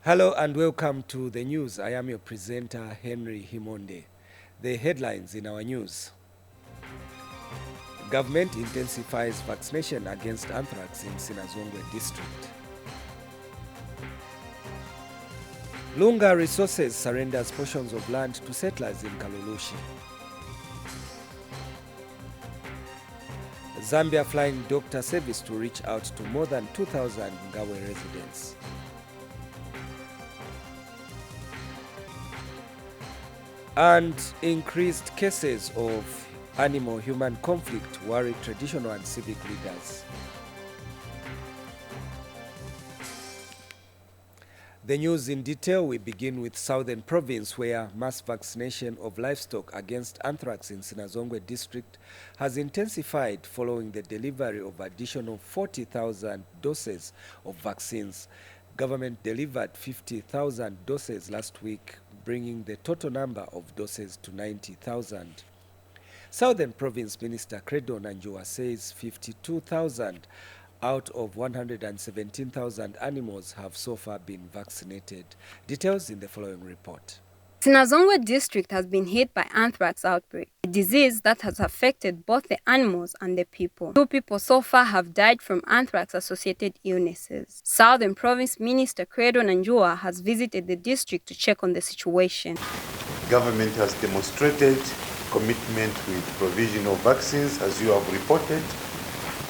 Hello and welcome to the news. I am your presenter, Henry Himonde. The headlines in our news. Government intensifies vaccination against anthrax in Sinazongwe district. Lunga Resources surrenders portions of land to settlers in Kalulushi. Zambia flying doctor service to reach out to more than 2,000 Ngawe residents. And increased cases of animal-human conflict worry traditional and civic leaders. The news in detail. We begin with Southern Province, where mass vaccination of livestock against anthrax in Sinazongwe district has intensified following the delivery of additional 40,000 doses of vaccines. Government delivered 50,000 doses last week, bringing the total number of doses to 90,000. Southern Province Minister Credo Nanjua says 52,000 out of 117,000 animals have so far been vaccinated. Details in the following report. Sinazongwe district has been hit by anthrax outbreak, a disease that has affected both the animals and the people. 2 people so far have died from anthrax-associated illnesses. Southern Province Minister Credo Nanjua has visited the district to check on the situation. Government has demonstrated commitment with provision of vaccines, as you have reported,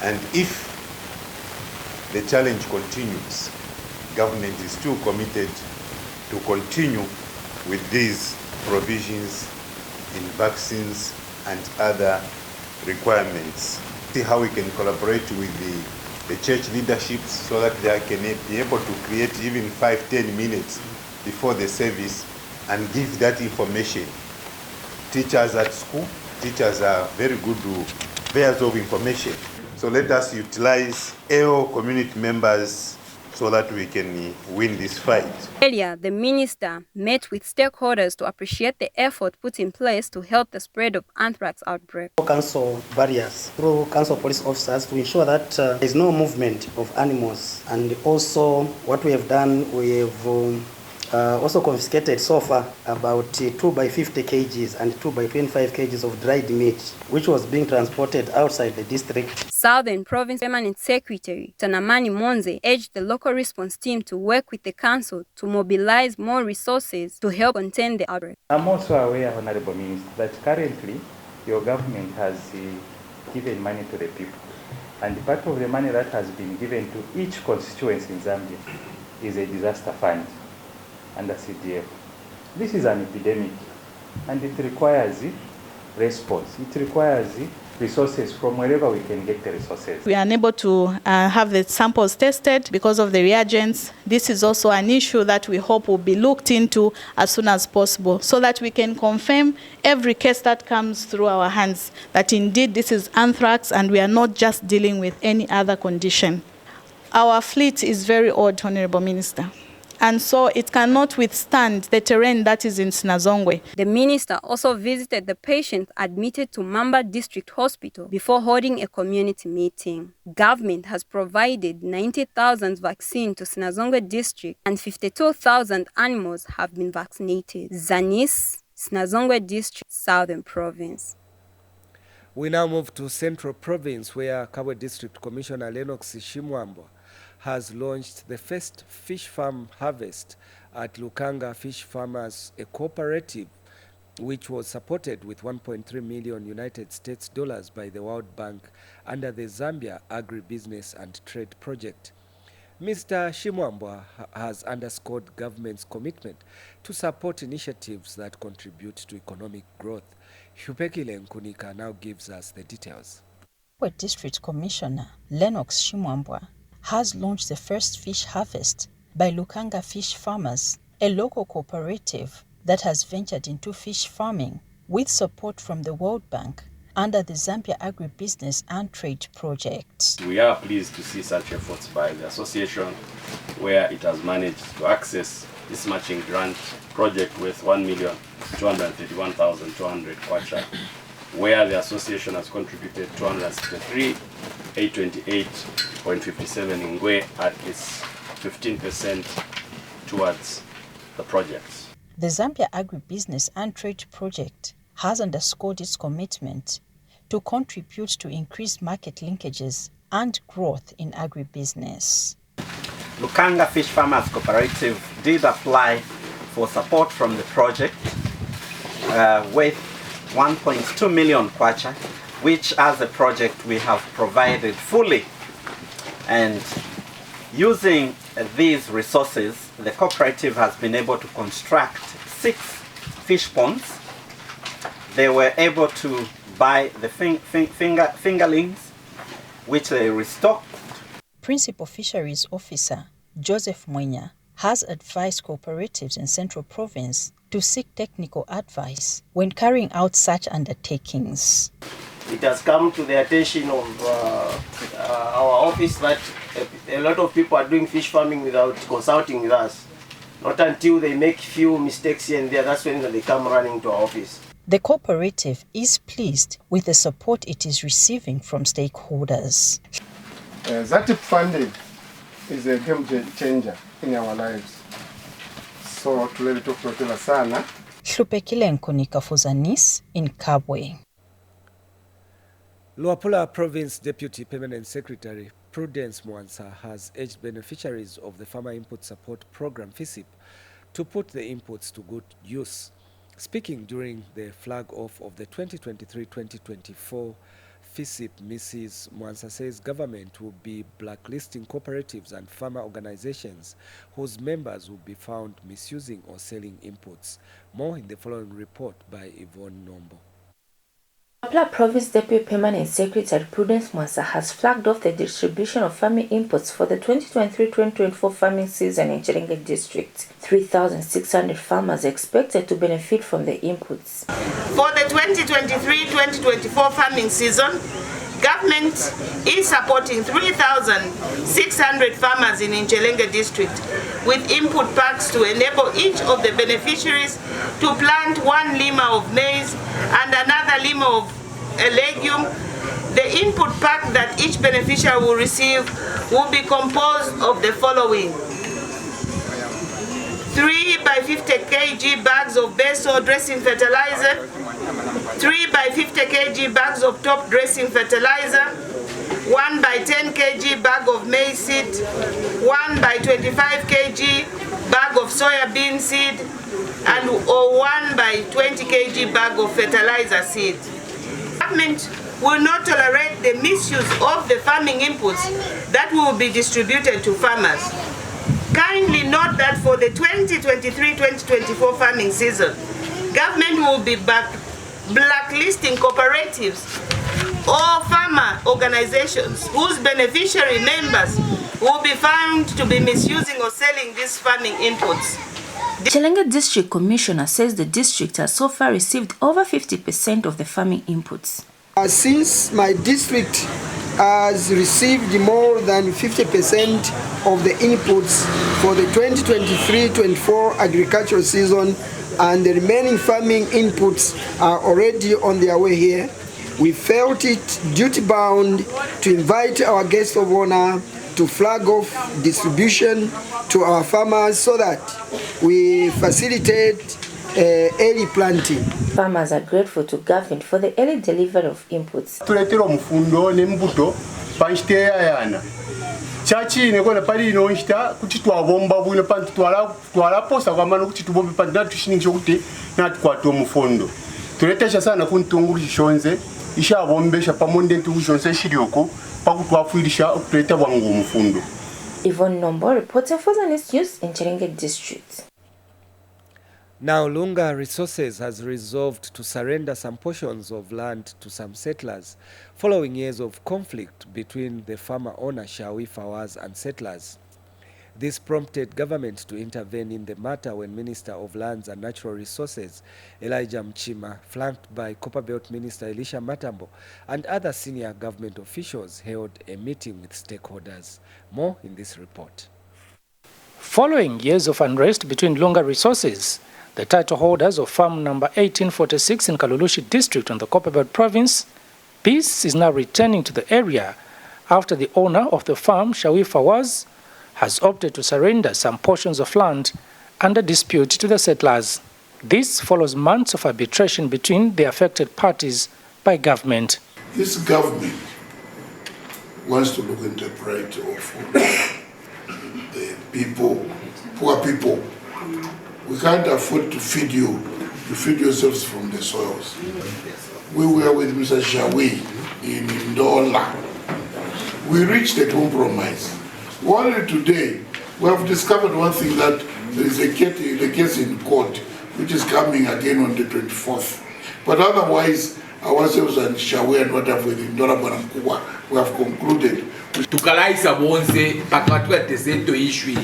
and if the challenge continues, government is still committed to continue with these provisions in vaccines and other requirements. See how we can collaborate with the church leaderships so that they can be able to create even 5-10 minutes before the service and give that information. Teachers at school, teachers are very good bearers of information. So let us utilize all community members so that we can win this fight. Earlier, the minister met with stakeholders to appreciate the effort put in place to help the spread of anthrax outbreak. Council barriers through council police officers to ensure that there is no movement of animals. And also what we have done, we have also confiscated so far about 2 by 50 kgs and 2 by 25 kgs of dried meat, which was being transported outside the district. Southern Province Permanent Secretary Tanamani Monze urged the local response team to work with the council to mobilize more resources to help contain the outbreak. I'm also aware, Honorable Minister, that currently your government has given money to the people. And part of the money that has been given to each constituency in Zambia is a disaster fund under CDF. This is an epidemic and it requires response. It requires resources from wherever we can get the resources. We are unable to have the samples tested because of the reagents. This is also an issue that we hope will be looked into as soon as possible so that we can confirm every case that comes through our hands that indeed this is anthrax and we are not just dealing with any other condition. Our fleet is very old, Honorable Minister, and so it cannot withstand the terrain that is in Sinazongwe. The minister also visited the patient admitted to Mamba District Hospital before holding a community meeting. Government has provided 90,000 vaccines to Sinazongwe district and 52,000 animals have been vaccinated. Zanis, Sinazongwe district, Southern Province. We now move to Central Province, where Kabwe District Commissioner Lennox Shimwambwa has launched the first fish farm harvest at Lukanga Fish Farmers, a cooperative which was supported with 1.3 million United States dollars by the World Bank under the Zambia Agribusiness and Trade Project. Mr. Shimwambwa has underscored government's commitment to support initiatives that contribute to economic growth. Hupekile Nkunika now gives us the details. District Commissioner Lennox Shimwambwa has launched the first fish harvest by Lukanga Fish Farmers, a local cooperative that has ventured into fish farming with support from the World Bank under the Zambia Agribusiness and Trade Project. We are pleased to see such efforts by the association, where it has managed to access this matching grant project with 1,231,200 kwacha, where the association has contributed 263,828.57 ngwe at its 15% towards the projects. The Zambia Agribusiness and Trade Project has underscored its commitment to contribute to increased market linkages and growth in agribusiness. Lukanga Fish Farmers Cooperative did apply for support from the project with 1.2 million kwacha, which as a project we have provided fully. And using these resources, the cooperative has been able to construct 6 fish ponds. They were able to buy the fingerlings, which they restocked. Principal Fisheries Officer Joseph Mwenya has advised cooperatives in Central Province to seek technical advice when carrying out such undertakings. It has come to the attention of our office that a lot of people are doing fish farming without consulting with us. Not until they make few mistakes here and there, that's when they come running to our office. The cooperative is pleased with the support it is receiving from stakeholders. That funding is a game changer in our lives. So tulitokutela sana. Hlupekile Nkonika for Zanis in Kabwe. Luapula Province Deputy Permanent Secretary Prudence Mwansa has urged beneficiaries of the Farmer Input Support Program FISIP to put the inputs to good use. Speaking during the flag-off of the 2023-2024 FISIP, Mrs. Mwansa says government will be blacklisting cooperatives and farmer organizations whose members will be found misusing or selling inputs. More in the following report by Yvonne Nombo. Luapula Province Deputy Permanent Secretary Prudence Mwansa has flagged off the distribution of farming inputs for the 2023-2024 farming season in Chilenge District. 3,600 farmers are expected to benefit from the inputs. For the 2023-2024 farming season, government is supporting 3,600 farmers in Chilenge District with input packs to enable each of the beneficiaries to plant 1 lima of maize and another lima of a legume. The input pack that each beneficiary will receive will be composed of the following: 3 by 50 kg bags of base or dressing fertilizer, 3 by 50 kg bags of top dressing fertilizer, 1 by 10 kg bag of maize seed, 1 by 25 kg bag of soya bean seed, and or 1 by 20 kg bag of fertilizer seed. Government will not tolerate the misuse of the farming inputs that will be distributed to farmers. Kindly note that for the 2023-2024 farming season, government will be blacklisting cooperatives or farmer organizations whose beneficiary members will be found to be misusing or selling these farming inputs. The Chilenge District Commissioner says the district has so far received over 50% of the farming inputs. Since my district has received more than 50% of the inputs for the 2023-24 agricultural season, and the remaining farming inputs are already on their way here, we felt it duty-bound to invite our guest of honor to flag off distribution to our farmers so that we facilitate early planting. Farmers are grateful to government for the early delivery of inputs. Tuletera omufundo n'embuto panchiteya yana. Chachi nekona pali inonchita kuti twabomba bwino panti twala posa kwa mano kuti tubombe panti na tushiningisho kuti na tukwata omufundo. Tuletesha sana kuntunguru chishonze isha bombesha pamonde ntugushonze shirioko pakutwafuirisha okutuleta bwangu omufundo. Yvonne Nombo reporting for Zanis News in Chilenge District. Now, Lunga Resources has resolved to surrender some portions of land to some settlers following years of conflict between the farmer owner Shawi Fawaz and settlers. This prompted government to intervene in the matter when Minister of Lands and Natural Resources Elijah Mchima, flanked by Copperbelt Minister Elisha Matambo and other senior government officials, held a meeting with stakeholders. More in this report. Following years of unrest between Lunga Resources, the title holders of farm number 1846 in Kalulushi district on the Copperbelt province, peace is now returning to the area after the owner of the farm, Shawi Fawaz, has opted to surrender some portions of land under dispute to the settlers. This follows months of arbitration between the affected parties by government. This government wants to look into the plight of the people, poor people. We can't afford to feed yourselves from the soils. We were with Mr. Shawi in Ndola. We reached a compromise. Only today, we have discovered one thing, that there is a case in court, which is coming again on the 24th. But otherwise, ourselves and Shawe and what have we have concluded. Tukalaisa bonse pakatwa teseto issue.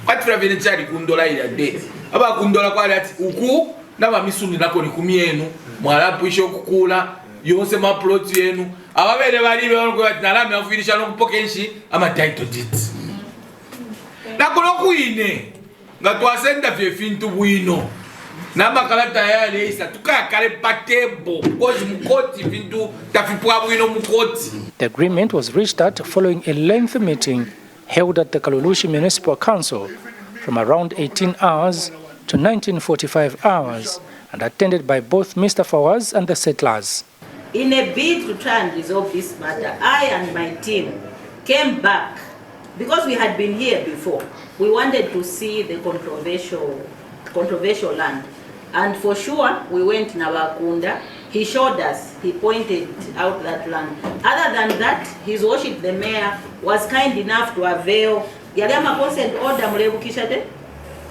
Patira venechari kundola ila de. Aba kundola kwa lati uku na mamisuni nako ni kumienu mwalapu isho kukula yonse maploti yenu ababere balibe wanko batinalame afirisha no kupokenshi ama title deeds. Nakono kuine ngatwasenda vye fintu bwino. The agreement was reached at following a lengthy meeting held at the Kalulushi Municipal Council from around 18 hours to 1945 hours and attended by both Mr. Fawaz and the settlers. In a bid to try and resolve this matter, I and my team came back because we had been here before. We wanted to see the controversial land. And for sure, we went in Nawakunda. He showed us, he pointed out that land. Other than that, His Worship the Mayor was kind enough to avail.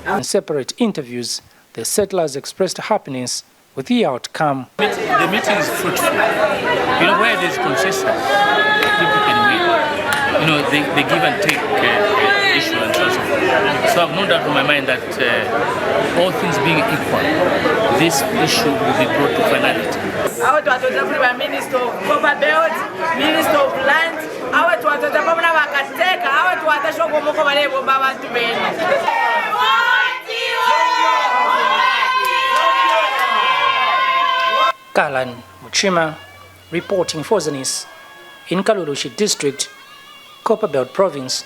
In separate interviews, the settlers expressed happiness with the outcome. The meeting is fruitful. You know, where there's consensus, people can win. You know, they give and take issue and so on. So I've no doubt in my mind that all things being equal, this issue will be brought to finality. Our Minister of Copper Belt, Minister of Land, our Kalan Muchima reporting for Zanis in Kalulushi District, Copperbelt Province.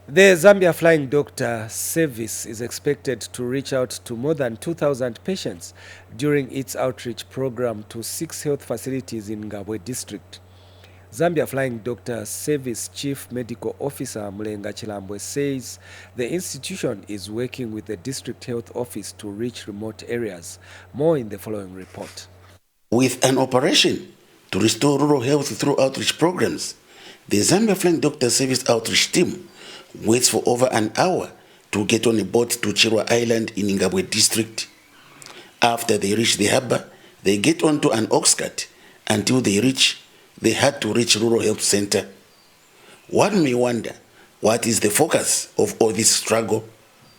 The Zambia Flying Doctor Service is expected to reach out to more than 2,000 patients during its outreach program to 6 health facilities in Ngabwe District. Zambia Flying Doctor Service Chief Medical Officer Mulenga Chilambwe says the institution is working with the District Health Office to reach remote areas. More in the following report. With an operation to restore rural health through outreach programs, the Zambia Flying Doctor Service outreach team waits for over an hour to get on a boat to Chirwa Island in Ngabwe District. After they reach the harbor, they get onto an ox cart until they had to reach Rural Health Center. One may wonder, what is the focus of all this struggle?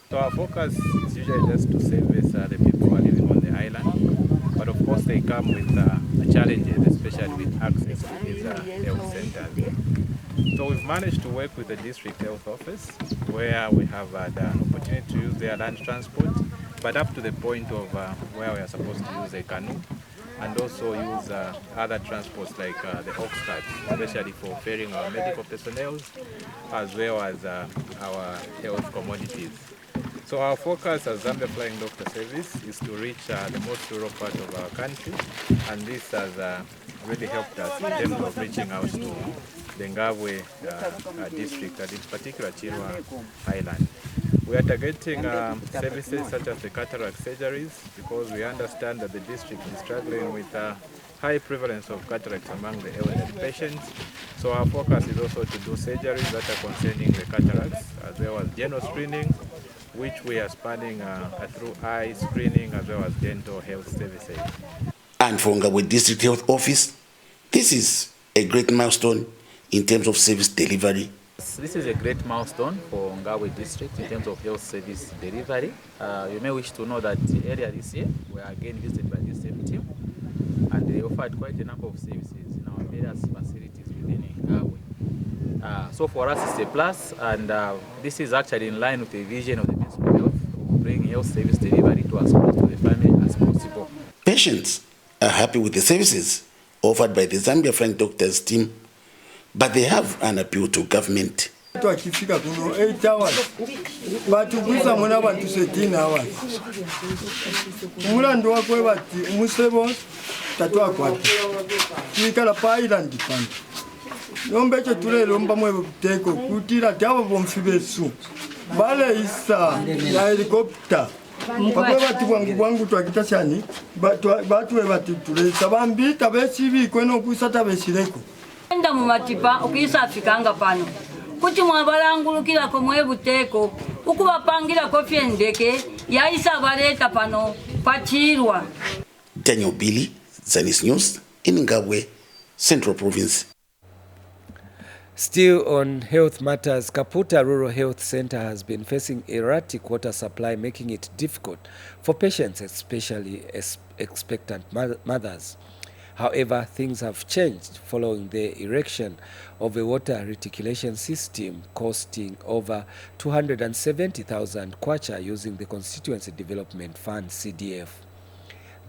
So our focus is usually just to service the people who are living on the island, but of course they come with challenges, especially with access to these health centers. So we've managed to work with the District Health Office, where we have the opportunity to use their land transport, but up to the point of where we are supposed to use a canoe, and also use other transports like the ox cart, especially for ferrying our medical personnel, as well as our health commodities. So our focus as Zambia Flying Doctor Service is to reach the most rural part of our country, and this has really helped us in terms of reaching out to the Ngabwe district, and in particular Chirwa Island. We are targeting services such as the cataract surgeries, because we understand that the district is struggling with high prevalence of cataracts among the elderly patients. So our focus is also to do surgeries that are concerning the cataracts, as well as general screening, which we are spanning through eye screening as well as dental health services. And for Ngabwe District Health Office, this is a great milestone in terms of service delivery. This is a great milestone for Ngabwe District in terms of health service delivery. You may wish to know that earlier this year we are again visited by the same team, and they offered quite a number of services in our various facilities within Ngabwe. So for us it's a plus, and this is actually in line with the vision of the Ministry of Health, of bringing health service delivery to as close to the family as possible. Patients are happy with the services offered by the Zambia Flying Doctors team, but they have an appeal to government. To watu wakifika kuno 8 hours batugwiza muna bantu 13 hours umulandu wakwe bati umusebo tatwa kwati twikala pa island pano nombe ekyo tulero mbamu ebuteko kutira tabo bomfi besu bale isa na helicopter bakwe bati bwangu twakita cyane batwe bati tulesa bambita besibi kweno kusata besireko enda mu matipa okisa afikanga pano kuti mwabalangulukira ko mwebuteko ukubapangira ko fyendeke yaisa baleta pano pachirwa. Daniel Billy, Zanis News in Ngabwe, Central Province. Still on health matters, Kaputa Rural Health Center has been facing erratic water supply, making it difficult for patients, especially expectant mothers. However, things have changed following the erection of a water reticulation system costing over 270,000 kwacha using the Constituency Development Fund CDF.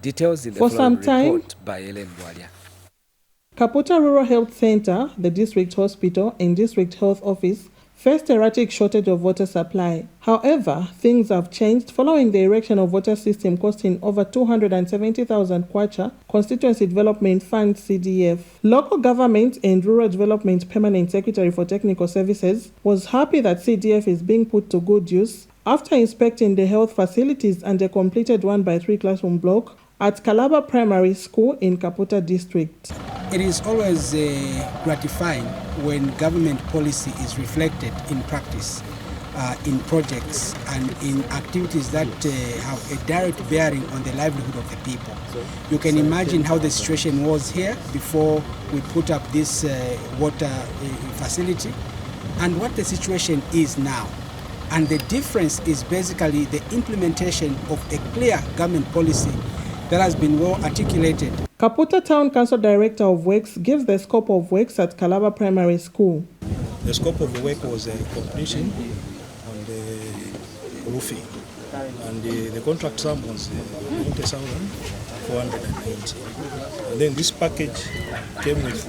Details in the following report by Ellen Walia. Kaputa Rural Health Center, the district hospital and district health office faced erratic shortage of water supply. However, things have changed following the erection of water system costing over 270,000 kwacha, Constituency Development Fund CDF. Local Government and Rural Development Permanent Secretary for Technical Services was happy that CDF is being put to good use after inspecting the health facilities and a completed 1x3 classroom block at Kalaba Primary School in Kaputa District. It is always gratifying when government policy is reflected in practice, in projects and in activities that have a direct bearing on the livelihood of the people. You can imagine how the situation was here before we put up this water facility and what the situation is now. And the difference is basically the implementation of a clear government policy that has been well articulated. Kaputa Town Council Director of Works gives the scope of works at Kalaba Primary School. The scope of the work was completion on the roofing, and the contract sum was 90,490. And then this package came with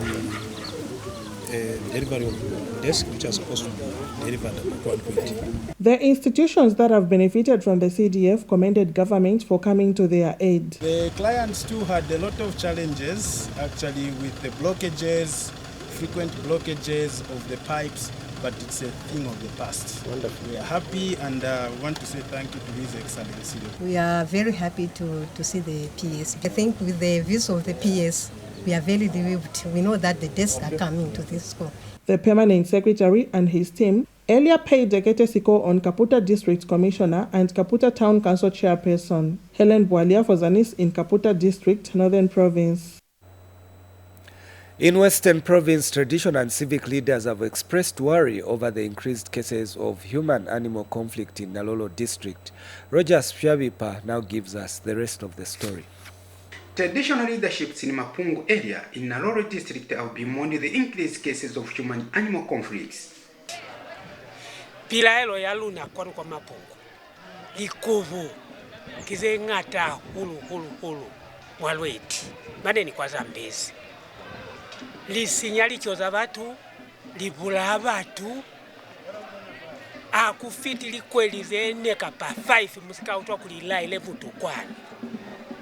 the delivery of the desk, which are supposed to be delivered at 120. The institutions that have benefited from the CDF commended government for coming to their aid. The clients too had a lot of challenges actually with the blockages, frequent blockages of the pipes, but it's a thing of the past. Wonderful. We are happy and want to say thank you to His Excellency. We are very happy to see the PS. I think with the views of the PS, we are very relieved. We know that the desks are coming to this school. The permanent secretary and his team earlier paid Dekete Siko on Kaputa District Commissioner and Kaputa Town Council Chairperson. Helen Bwalia for Zanis in Kaputa District, Northern Province. In Western Province, traditional and civic leaders have expressed worry over the increased cases of human-animal conflict in Nalolo District. Rogers Pyabipa now gives us the rest of the story. Traditional leaderships in Mapungu area in Nalolo District have bemoaned the increased cases of human-animal conflicts. Pilaelo ya luna kwa Mapungu. Likuvu. Kize ngata hulu. Mwalweti. Maneni kwa Zambezi. Lisinyali choza batu. Libula batu. Akufiti likweli zeneka pa 5 musika utwa kulila ile mtu kwani.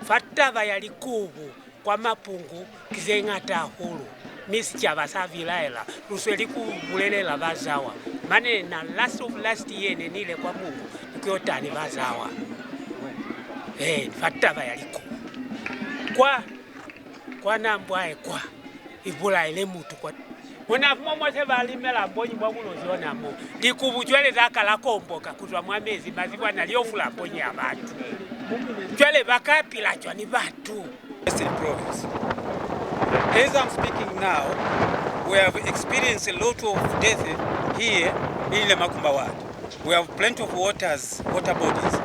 Fatava ya likuvu kwa Mapungu kize ngata hulu. Misi chavasa vilaela. Rusweli kubulelela bazawa. Mane na last year nile kwa Mungu. Nikiota ni bazawa. Fatava ya likuvu. Kwa nambwae kwa. Ibula ile mutu kwa. Mwana mwa seba alimela mbonyi mwagulo ziona mo. Likuvu chwele zaka la komboka kutwa mwamezi maziwa na liofula mbonyi ya batu. Chwele bakapi la chwa ni batu. Western Province. As I'm speaking now, we have experienced a lot of death here in the Makumba ward. We have plenty of water bodies.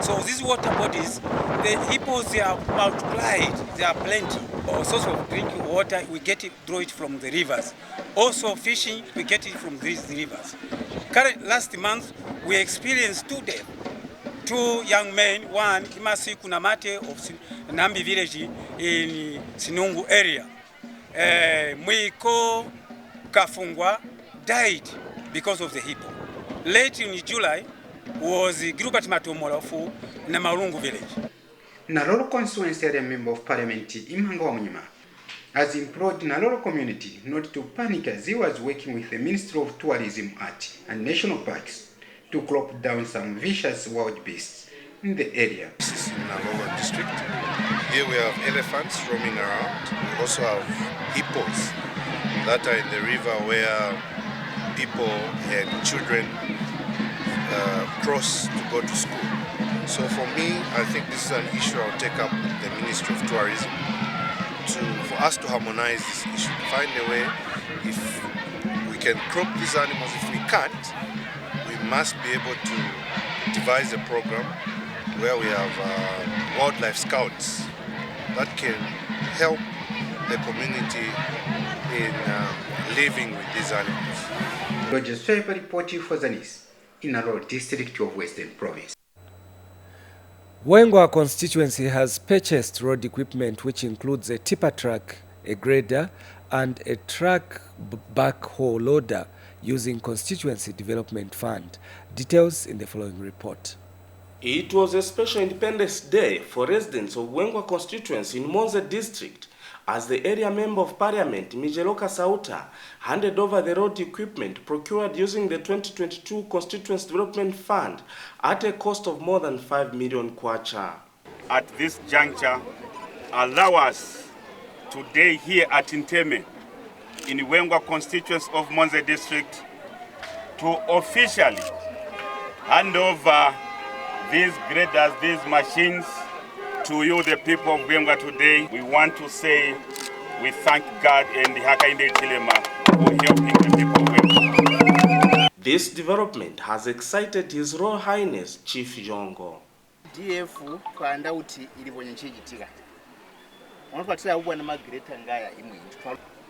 So these water bodies, the hippos, they are multiplied, they are plenty. Our source of drinking water, we get it, draw it from the rivers. Also fishing, we get it from these rivers. Last month, we experienced 2 deaths. 2 young men, one Imasi Kunamate of Nambi village in Sinungu area. Mwiko Kafungwa died because of the hippo. Late in July was Gilbert Matomola of Namarungu village. Naroro constituency area member of parliament Imhanga Wanyama has implored Naroro community not to panic as he was working with the Ministry of Tourism, Art and National Parks to crop down some vicious wild beasts in the area. This is in Naroro district. Here we have elephants roaming around. We also have hippos that are in the river where people and children cross to go to school. So for me, I think this is an issue I'll take up with the Ministry of Tourism for us to harmonize this issue, find a way. If we can crop these animals, if we can't, we must be able to devise a program where we have wildlife scouts that can help the community in living with these animals. Roger Swepa reporting for Zanis in Naroro district of Western Province. Wengwa constituency has purchased road equipment which includes a tipper truck, a grader and a truck backhoe loader using Constituency Development Fund. Details in the following report. It was a special Independence Day for residents of Wengwa constituency in Monze district as the area member of parliament Mijeloka Sauta handed over the road equipment procured using the 2022 Constituency Development Fund at a cost of more than 5 million kwacha. At this juncture, allow us today here at Inteme in Wengwa constituency of Monze district to officially hand over these graders, these machines to you, the people of Wengwa today. We want to say we thank God and Hakainde Chilema for helping the people of Wengwa. This development has excited His Royal Highness Chief Jongo. DF kwanda uti ilibonye chijitika. Onopatira ubona magreta ngaya imwe.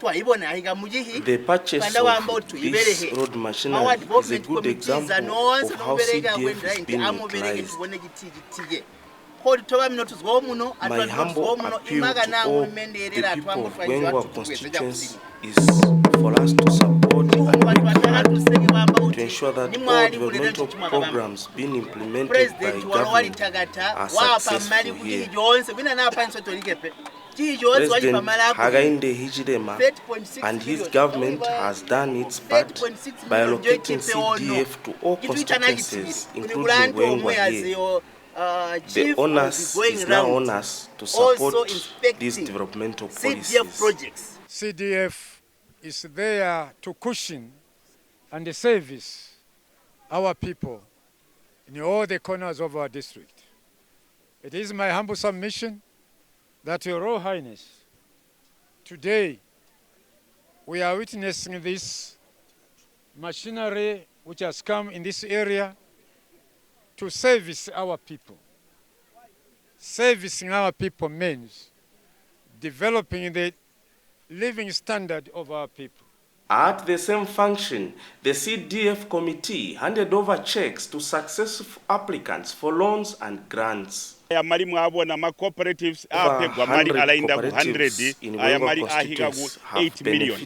The purchase of this road machinery is a good example of how CDF is being utilized. My humble appeal to all the people of Wengwa constituency is for us to support and work hard to ensure that all developmental programs being implemented by government are successful here. President Hakainde Hichilema and his government has done its part by allocating CDF to all constituencies, including Wengwa here. The onus is now on us to support these developmental policies. CDF is there to cushion and service our people in all the corners of our district. It is my humble submission that Your Royal Highness, today we are witnessing this machinery which has come in this area to service our people. Servicing our people means developing the living standard of our people. At the same function, the CDF committee handed over checks to successful applicants for loans and grants. Amali mwabona ma cooperatives apegwa mali alainda ku 100 ayamali ahiga ku 8 million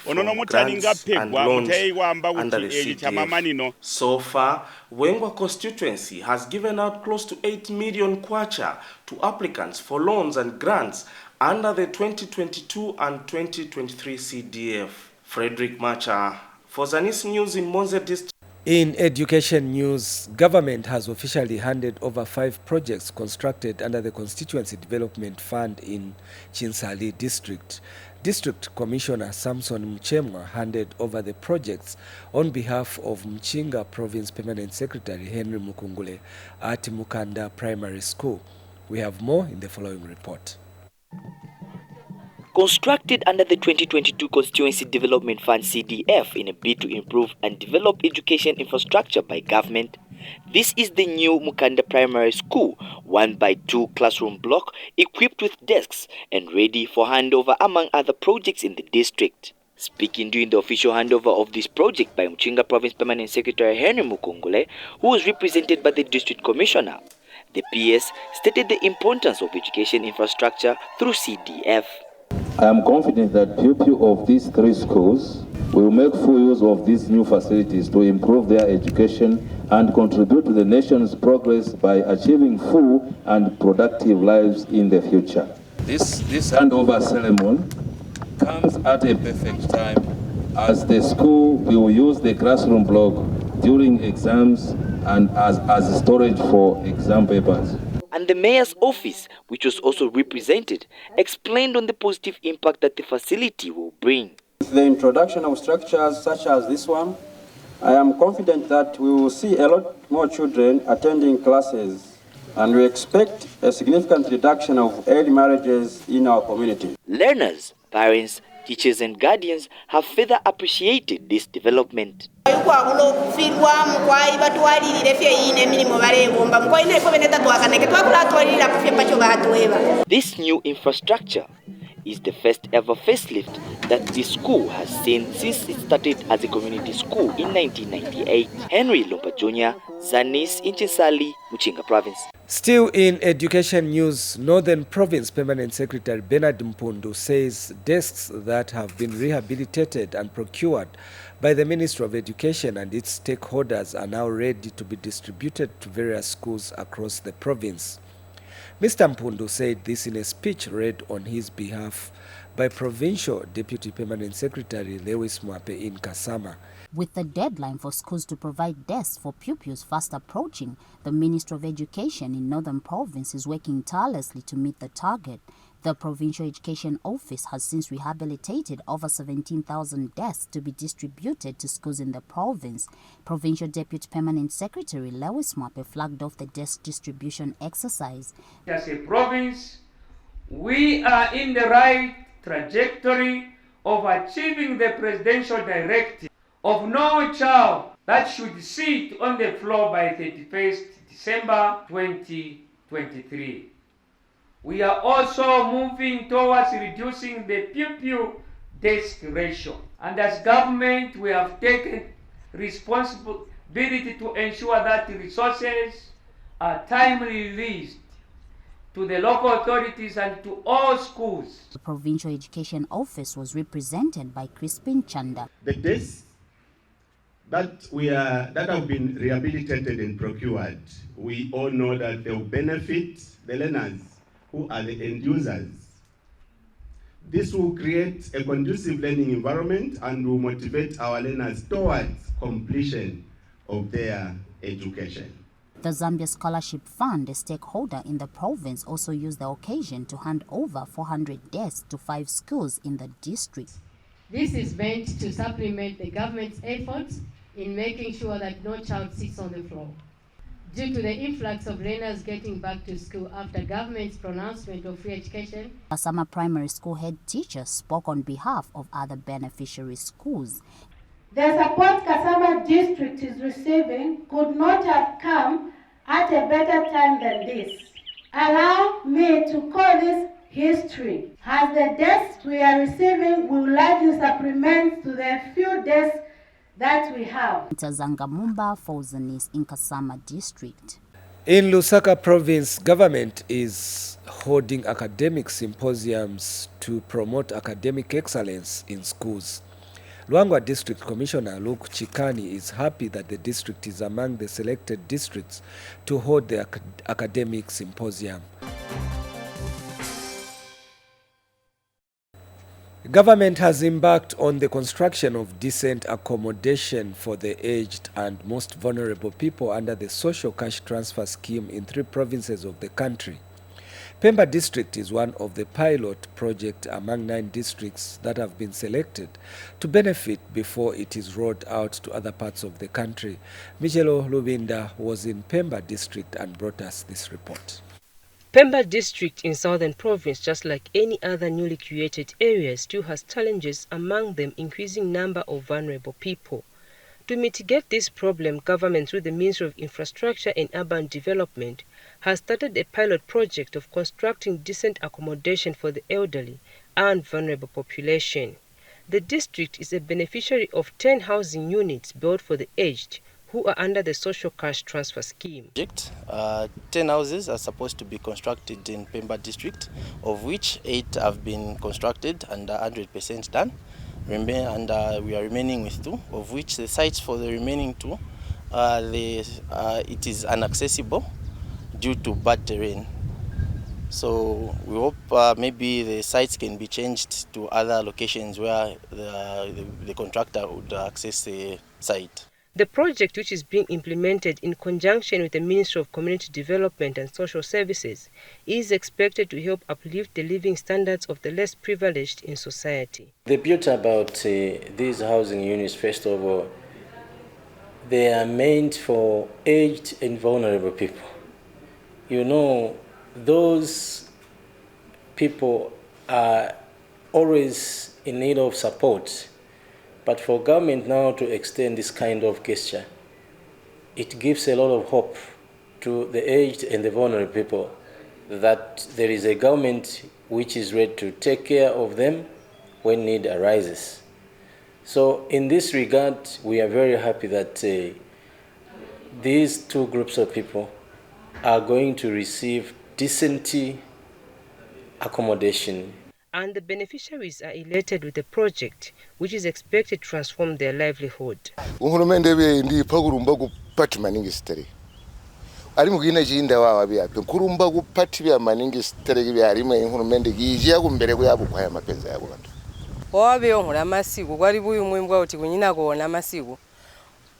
onono mutalinga pegwa mutei wamba kuti eji chamamanino. So far, Wengwa constituency has given out close to 8 million kwacha to applicants for loans and grants under the 2022 and 2023 CDF. Frederick Macha for Zanis News in Monze district. In education news, government has officially handed over 5 projects constructed under the Constituency Development Fund in Chinsali district. District Commissioner Samson Mchemwa handed over the projects on behalf of Mchinga Province Permanent Secretary Henry Mukungule at Mukanda Primary School. We have more in the following report. Constructed under the 2022 Constituency Development Fund CDF in a bid to improve and develop education infrastructure by government, this is the new Mukanda Primary School, 1x2 classroom block equipped with desks and ready for handover among other projects in the district. Speaking during the official handover of this project by Mchinga Province Permanent Secretary Henry Mukungule, who was represented by the District Commissioner, the PS stated the importance of education infrastructure through CDF. I am confident that pupils of these 3 schools We will make full use of these new facilities to improve their education and contribute to the nation's progress by achieving full and productive lives in the future. This handover ceremony comes at a perfect time as the school will use the classroom block during exams and as storage for exam papers. And the mayor's office, which was also represented, explained on the positive impact that the facility will bring. With the introduction of structures such as this one, I am confident that we will see a lot more children attending classes, and we expect a significant reduction of early marriages in our community. Learners, parents, teachers and guardians have further appreciated this development. This new infrastructure is the first ever facelift that this school has seen since it started as a community school in 1998. Henry Lomba Jr., Zanis in Chinsali, Muchinga Province. Still in education news, Northern Province Permanent Secretary Bernard Mpundu says desks that have been rehabilitated and procured by the Ministry of Education and its stakeholders are now ready to be distributed to various schools across the province. Mr. Mpundu said this in a speech read on his behalf by Provincial Deputy Permanent Secretary Lewis Mwape in Kasama. With the deadline for schools to provide desks for pupils fast approaching, the Ministry of Education in Northern Province is working tirelessly to meet the target. The Provincial Education Office has since rehabilitated over 17,000 desks to be distributed to schools in the province. Provincial Deputy Permanent Secretary Lewis Mwape flagged off the desk distribution exercise. As a province, we are in the right trajectory of achieving the presidential directive of no child that should sit on the floor by 31st December 2023. We are also moving towards reducing the pupil desk ratio. And as government, we have taken responsibility to ensure that the resources are timely released to the local authorities and to all schools. The Provincial Education Office was represented by Crispin Chanda. The desks that have been rehabilitated and procured, we all know that they will benefit the learners who are the end users. This will create a conducive learning environment and will motivate our learners towards completion of their education. The Zambia Scholarship Fund, a stakeholder in the province, also used the occasion to hand over 400 desks to 5 schools in the district. This is meant to supplement the government's efforts in making sure that no child sits on the floor. Due to the influx of learners getting back to school after government's pronouncement of free education, Kasama Primary School head teacher spoke on behalf of other beneficiary schools. The support Kasama district is receiving could not have come at a better time than this. Allow me to call this history, as the desks we are receiving will largely supplement to the few desks that we have. Tazanga Mumba for Zanis in Kasama district. In Lusaka province, government is holding academic symposiums to promote academic excellence in schools. Luangwa District Commissioner Luke Chikani is happy that the district is among the selected districts to hold the academic symposium. Government has embarked on the construction of decent accommodation for the aged and most vulnerable people under the Social Cash Transfer Scheme in 3 provinces of the country. Pemba District is one of the pilot projects among 9 districts that have been selected to benefit before it is rolled out to other parts of the country. Michelo Lubinda was in Pemba District and brought us this report. Pemba District in Southern Province, just like any other newly created area, still has challenges, among them increasing number of vulnerable people. To mitigate this problem, government through the Ministry of Infrastructure and Urban Development has started a pilot project of constructing decent accommodation for the elderly and vulnerable population. The district is a beneficiary of 10 housing units built for the aged, who are under the Social Cash Transfer Scheme. 10 houses are supposed to be constructed in Pemba District, of which 8 have been constructed and are 100% done. and we are remaining with 2, of which the sites for the remaining 2, it is inaccessible due to bad terrain. So we hope maybe the sites can be changed to other locations where the contractor would access the site. The project, which is being implemented in conjunction with the Ministry of Community Development and Social Services, is expected to help uplift the living standards of the less privileged in society. The beauty about these housing units, first of all, they are meant for aged and vulnerable people. You know, those people are always in need of support. But for government now to extend this kind of gesture, it gives a lot of hope to the aged and the vulnerable people that there is a government which is ready to take care of them when need arises. So in this regard, we are very happy that these 2 groups of people are going to receive decent accommodation. And the beneficiaries are elated with the project, which is expected to transform their livelihood. ari mugina jinda wawa bya kurumba gupati bya maningi siterege bya harimo inkurumende gije gumbere ko yabo kwaya mapenza yabo bantu wabe onkura masiku kwari buyu mwimbwa uti kunyina kuona masiku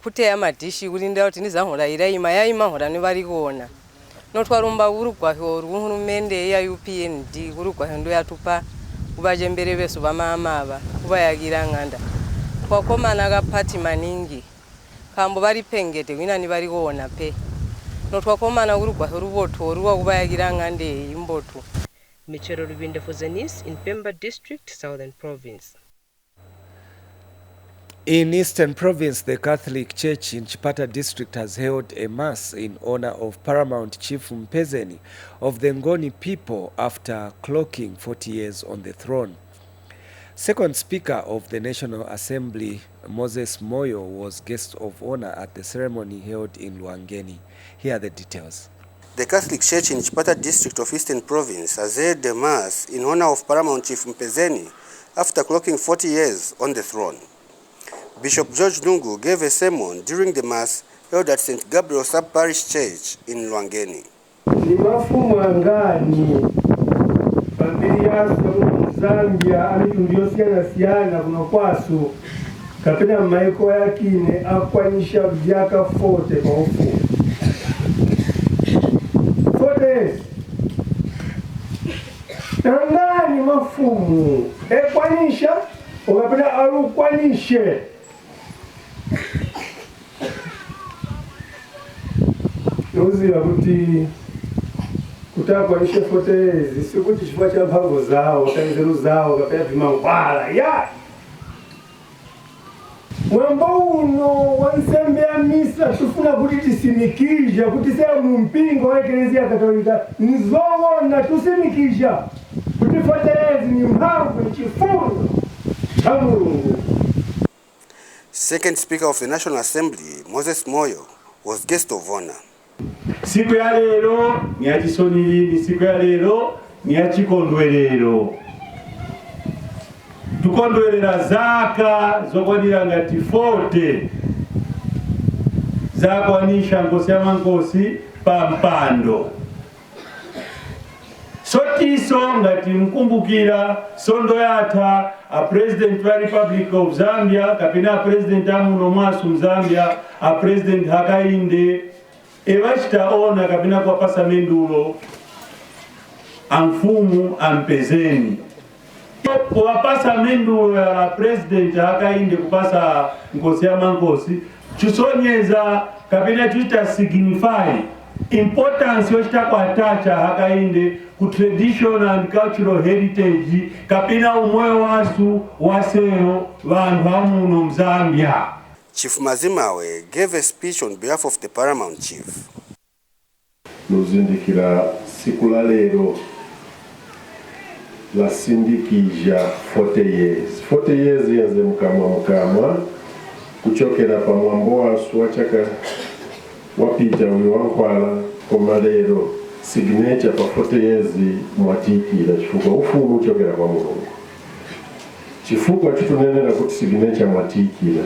kute amadishi kulinda uti nizankura irayima yayima nkura ni bari kuona notwarumba urugwa ho urunkurumende ya UPND urugwa ndo yatupa kubaje mbere beso bamama aba kubayagira nganda kwakomana ga pati maningi kambo bari pengete wina ni bari kuona pe notwakomana urugwa ruboto ruwa kubayagira ngande imboto. Michero Rubinde for Zanis in Pemba District, Southern Province. In Eastern Province, the Catholic Church in Chipata District has held a mass in honor of Paramount Chief Mpezeni of the Ngoni people after clocking 40 years on the throne. Second Speaker of the National Assembly, Moses Moyo, was guest of honor at the ceremony held in Luangeni. Here are the details. The Catholic Church in Chipata District of Eastern Province has held a mass in honor of Paramount Chief Mpezeni after clocking 40 years on the throne. Bishop George Dungu gave a sermon during the mass held at St. Gabriel Sub-Parish Church in Luangeni. Ni mafumu angani familia Zambia alitundiosiana kuna kwaso kapena maiko yakine akwanisha vyaka fote kwa ufu fote angani mafumu ekwanisha ukapena alukwanishe Nuzi wakuti kutakwanishe fote zisikuti chifua cha mpango zao tanzeru zao kapena vimangwala ya mwamba uno wansembea misa tufuna kuti tisimikisha kuti sea mumpingo wa Eklezia Katolika nzowo na tusimikisha kuti fote ni mpango chifundo cha Mulungu. Second Speaker of the National Assembly, Moses Moyo, was guest of honor. Siku ya lero ni ya chisoniri, siku ya lero ni ya chikondwerero. Tukondwerera zaka zokwanira ngati fote zakwanisha ngosi ya mangosi pa mpando. Sotiso ngati mkumbukira sondo yatha a President wa Republic of Zambia kapena President amuno mwasu Zambia a President Hakainde ewachitaona kapena kwa pasa mendulo amfumu ampezeni kwa pasa mendulo ya President Hakainde kupasa ngosi ya mangosi chusonyeza kapena tuita signify importance yochita kwa tacha Hakainde ku traditional and cultural heritage kapena umoyo wasu waseo vanhu vamuno Mzambia. Chief Mazimawe gave a speech on behalf of the Paramount Chief. Nuzindikira siku la lero la sindikija 40 years. 40 years yanze mukamwa kuchokera pa mwambo wasu wachaka wapita uliwankwala koma lero signature pa 40 years mwatikira chifuka ufumu kuchokera kwa Mulungu. chifukwa chitunenera kuti signature matikira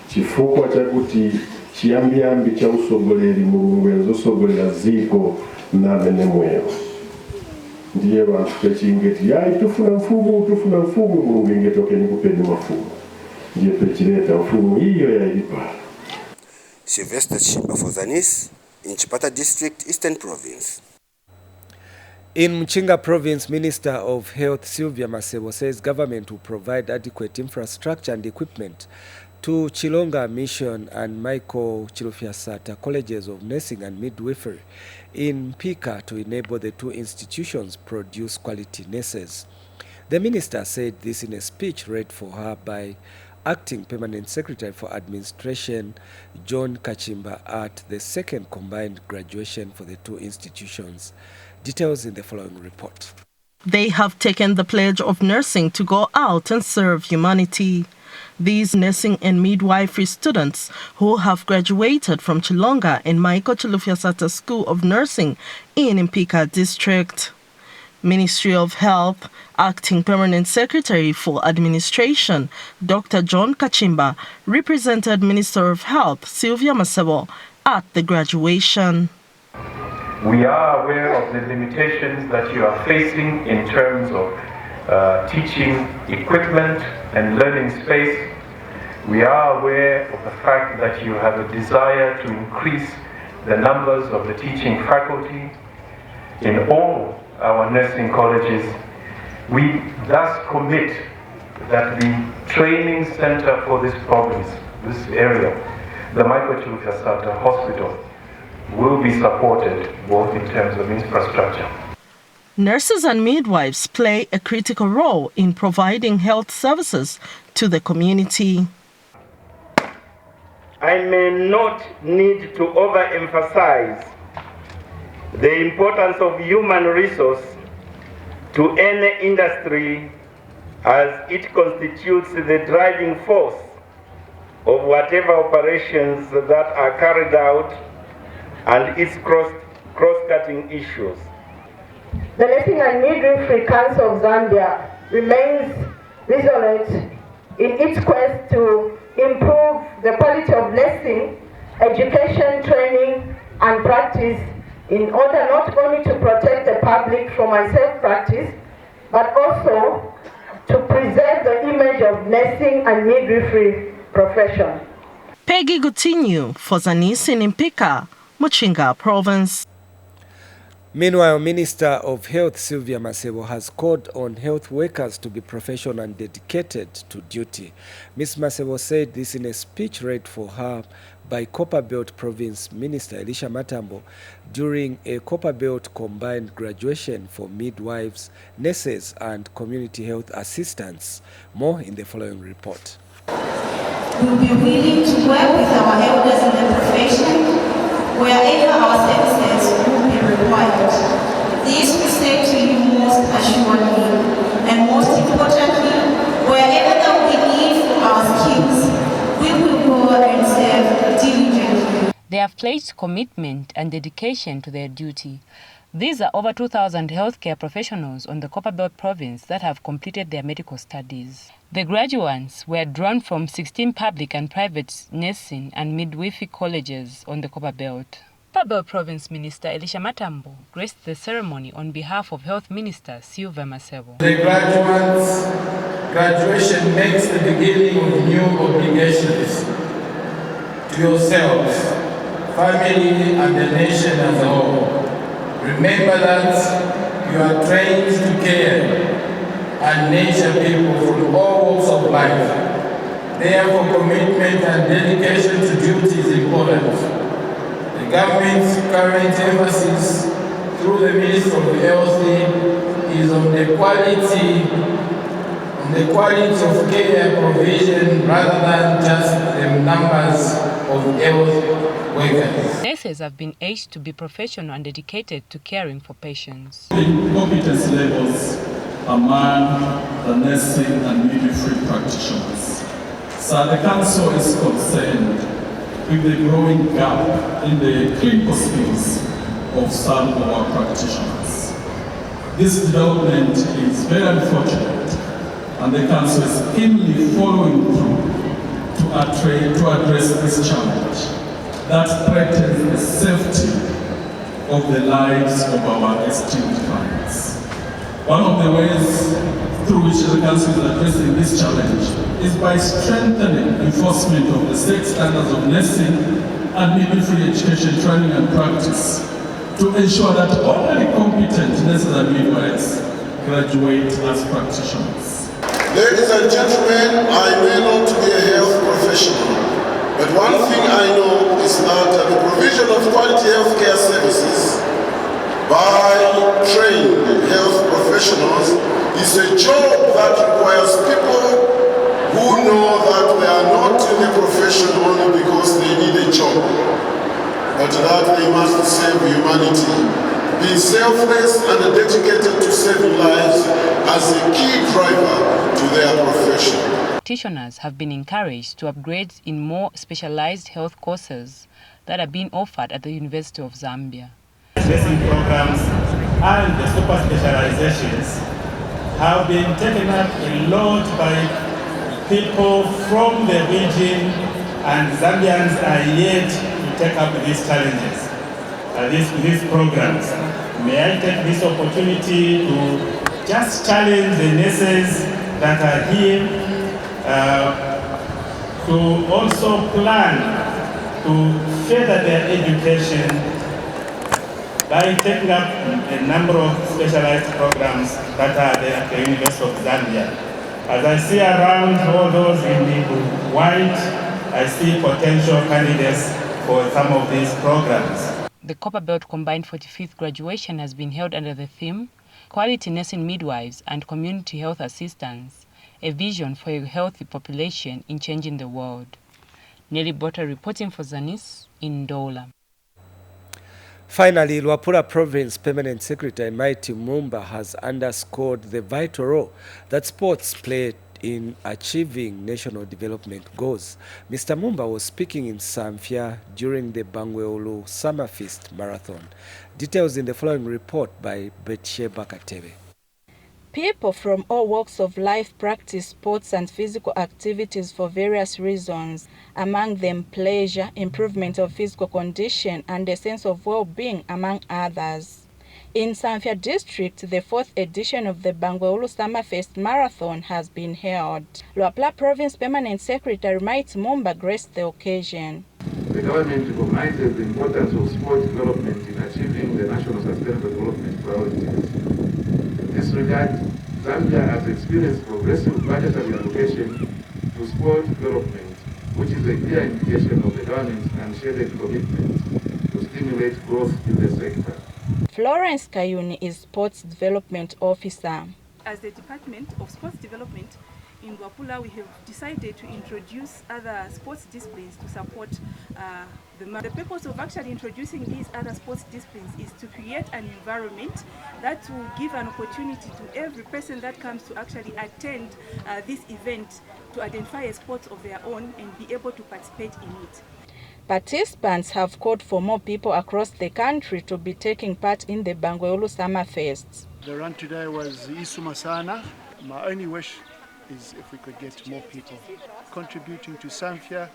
chifukwa chakuti chiyambiyambi cha usogoleri mulungu yazosogolera ziko namene mwero ndiye vantu pechingeti yayi tufuna mfumu mulungu ingetokeni kupeni mafumu ndiye pechileta mfumu iyo yailipa. Sylvester Chimba for Zanis in Chipata District, Eastern Province. In Mchinga Province, Minister of Health Sylvia Masebo says government will provide adequate infrastructure and equipment to Chilonga Mission and Michael Chilufyasata Colleges of Nursing and Midwifery in Pika to enable the two institutions produce quality nurses. The minister said this in a speech read for her by Acting Permanent Secretary for Administration John Kachimba at the second combined graduation for the two institutions. Details in the following report. They have taken the pledge of nursing to go out and serve humanity. These nursing and midwifery students who have graduated from Chilonga and Michael Chilufyasata School of Nursing in Mpika District. Ministry of Health, Acting Permanent Secretary for Administration, Dr. John Kachimba, represented Minister of Health, Sylvia Masebo, at the graduation. We are aware of the limitations that you are facing in terms of teaching equipment and learning space. We are aware of the fact that you have a desire to increase the numbers of the teaching faculty in all our nursing colleges. We thus commit that the training center for this province, this area, the Michael Chilufyasata Hospital, will be supported both in terms of infrastructure. Nurses and midwives play a critical role in providing health services to the community. I may not need to overemphasize the importance of human resource to any industry, as it constitutes the driving force of whatever operations that are carried out and its cross-cutting issues. The Nursing and Midwifery Council of Zambia remains resolute in its quest to improve the quality of nursing, education, training, and practice in order not only to protect the public from unsafe practice, but also to preserve the image of nursing and midwifery profession. Peggy Gutinyu for Zanis in Mpika, Mchinga Province. Meanwhile, Minister of Health Sylvia Masebo has called on health workers to be professional and dedicated to duty. Ms. Masebo said this in a speech read for her by Copperbelt Province Minister Elisha Matambo during a Copperbelt combined graduation for midwives, nurses, and community health assistants. More in the following report. We will be willing to work with our elders in the profession wherever our services will be required. This we say to you most assuredly, and most importantly, wherever that we need for our skills, we will go and serve diligently. They have pledged commitment and dedication to their duty. These are over 2,000 healthcare professionals on the Copperbelt province that have completed their medical studies. The graduates were drawn from 16 public and private nursing and midwifery colleges on the Copperbelt. Copperbelt Province Minister Elisha Matambo graced the ceremony on behalf of Health Minister Sylvia Masebo. The graduates' graduation makes the beginning of new obligations to yourselves, family, and the nation as a whole. Remember that you are trained to care and nurture people from all walks of life. Therefore, commitment and dedication to duty is important. The government's current emphasis through the Ministry of Health is on the quality of care provision rather than just the numbers of health workers. Nurses have been urged to be professional and dedicated to caring for patients. Competence levels among the nursing and midwifery practitioners. So the Council is concerned with the growing gap in the clinical skills of some of our practitioners. This development is very unfortunate and the Council is keenly following through to address this challenge that threatens the safety of the lives of our esteemed clients. One of the ways through which the Council is addressing this challenge is by strengthening enforcement of the state standards of nursing and midwifery education, training and practice to ensure that only competent nurses and midwives graduate as practitioners. Ladies and gentlemen, I may not be a health professional, but one thing I know is that the provision of quality healthcare services by trained health professionals is a job that requires people who know that they are not in the profession only because they need a job, but that they must save humanity, be selfless and dedicated to saving lives as a key driver to their profession. Practitioners have been encouraged to upgrade in more specialized health courses that are being offered at the University of Zambia. Nursing programs and the super specializations have been taken up a lot by people from the region, and Zambians are yet to take up these challenges, these programs. May I take this opportunity to just challenge the nurses that are here to also plan to further their education by taking up a number of specialized programs that are there at the University of Zambia. As I see around all those in the white, I see potential candidates for some of these programs. The Copperbelt Combined 45th graduation has been held under the theme Quality Nursing Midwives and Community Health Assistants, a vision for a healthy population in changing the world. Nelly Botta reporting for Zanis in Ndola. Finally, Luapula Province Permanent Secretary Mighty Mumba has underscored the vital role that sports play in achieving national development goals. Mr. Mumba was speaking in Samfya during the Bangweolu Summer Feast Marathon. Details in the following report by Betsheba Katebe. People from all walks of life practice sports and physical activities for various reasons, among them pleasure, improvement of physical condition, and a sense of well-being, among others. In Samfya District, the 4th edition of the Bangweolu Summerfest Marathon has been held. Luapula Province Permanent Secretary Mighty Mumba graced the occasion. The government recognizes the importance of sport development in achieving the national sustainable development priorities. In this regard, Zambia has experienced progressive budgetary allocation to sport development, which is a clear indication of the government's unshaded commitment to stimulate growth in the sector. Florence Kayuni is Sports Development Officer. As the Department of Sports Development in Luapula, we have decided to introduce other sports disciplines to support the purpose of actually introducing these other sports disciplines is to create an environment that will give an opportunity to every person that comes to actually attend this event to identify a sport of their own and be able to participate in it. Participants have called for more people across the country to be taking part in the Bangweolu Summer Fest. The run today was Isuma Sana. My only wish is if we could get more people contributing to Samfya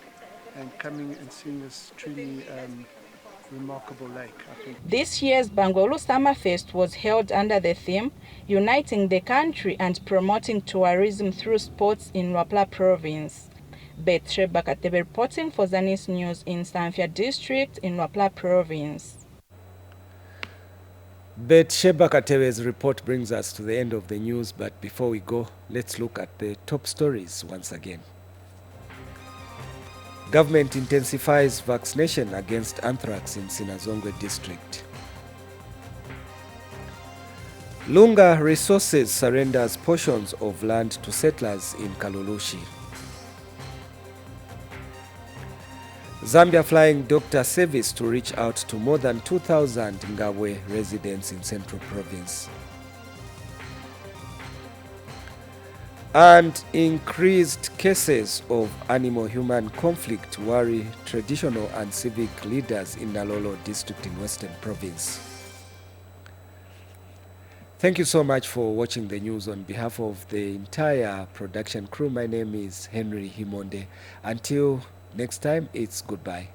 and coming and seeing this truly remarkable lake, I think. This year's Bangweolu Summer Fest was held under the theme Uniting the Country and Promoting Tourism Through Sports in Luapula Province. Betsheba Katebe reporting for Zanis News in Samfya District in Luapula Province. Betsheba Katebe's report brings us to the end of the news, but before we go, let's look at the top stories once again. Government intensifies vaccination against anthrax in Sinazongwe district. Lunga Resources surrenders portions of land to settlers in Kalulushi. Zambia flying doctor service to reach out to more than 2,000 Ngabwe residents in Central Province. And increased cases of animal-human conflict worry traditional and civic leaders in Nalolo district in Western Province. Thank you so much for watching the news. On behalf of the entire production crew, my name is Henry Himonde. Until next time, it's goodbye.